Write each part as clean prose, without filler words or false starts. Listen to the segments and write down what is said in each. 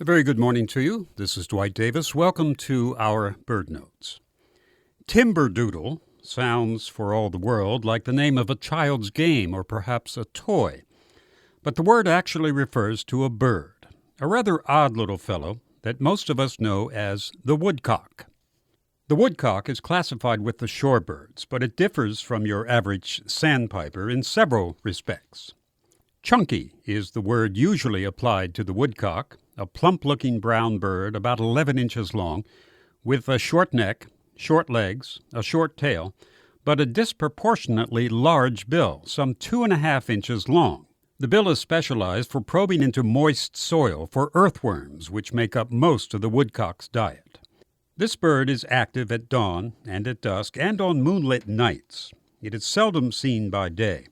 A very good morning to you. This is Dwight Davis. Welcome to our Bird Notes. Timberdoodle sounds for all the world like the name of a child's game or perhaps a toy. But the word actually refers to a bird, a rather odd little fellow that most of us know as the woodcock. The woodcock is classified with the shorebirds, but it differs from your average sandpiper in several respects. Chunky is the word usually applied to the woodcock, a plump-looking brown bird about 11 inches long, with a short neck, short legs, a short tail, but a disproportionately large bill, some 2.5 inches long. The bill is specialized for probing into moist soil for earthworms, which make up most of the woodcock's diet. This bird is active at dawn and at dusk and on moonlit nights. It is seldom seen by day.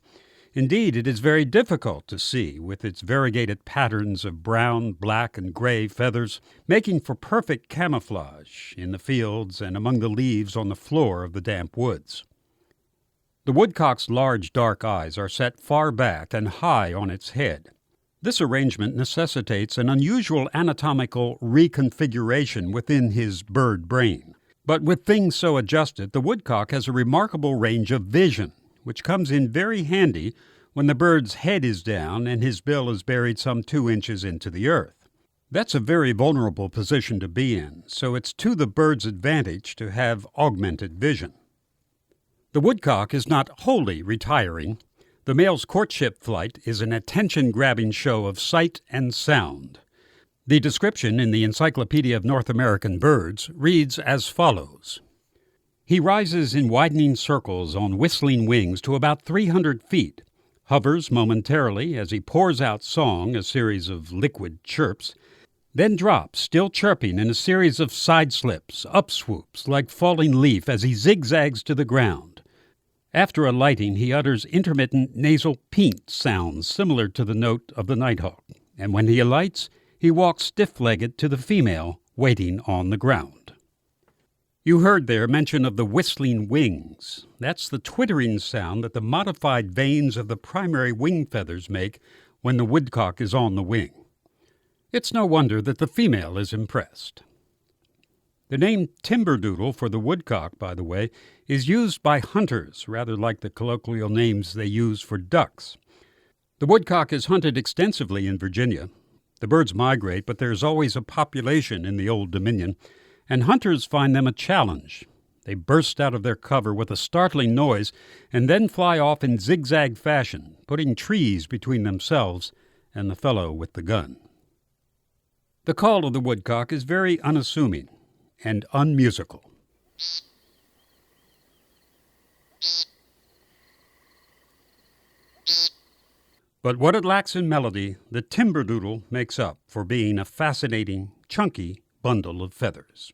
Indeed, it is very difficult to see, with its variegated patterns of brown, black, and gray feathers, making for perfect camouflage in the fields and among the leaves on the floor of the damp woods. The woodcock's large dark eyes are set far back and high on its head. This arrangement necessitates an unusual anatomical reconfiguration within his bird brain. But with things so adjusted, the woodcock has a remarkable range of vision, which comes in very handy when the bird's head is down and his bill is buried some 2 inches into the earth. That's a very vulnerable position to be in, so it's to the bird's advantage to have augmented vision. The woodcock is not wholly retiring. The male's courtship flight is an attention-grabbing show of sight and sound. The description in the Encyclopedia of North American Birds reads as follows. He rises in widening circles on whistling wings to about 300 feet, hovers momentarily as he pours out song, a series of liquid chirps, then drops, still chirping, in a series of side slips, upswoops, like falling leaf as he zigzags to the ground. After alighting, he utters intermittent nasal peent sounds similar to the note of the nighthawk, and when he alights, he walks stiff-legged to the female waiting on the ground. You heard there mention of the whistling wings. That's the twittering sound that the modified veins of the primary wing feathers make when the woodcock is on the wing. It's no wonder that the female is impressed. The name Timberdoodle for the woodcock, by the way, is used by hunters, rather like the colloquial names they use for ducks. The woodcock is hunted extensively in Virginia. The birds migrate, but there's always a population in the Old Dominion, and hunters find them a challenge. They burst out of their cover with a startling noise and then fly off in zigzag fashion, putting trees between themselves and the fellow with the gun. The call of the woodcock is very unassuming and unmusical. But what it lacks in melody, the Timberdoodle makes up for being a fascinating, chunky bundle of feathers.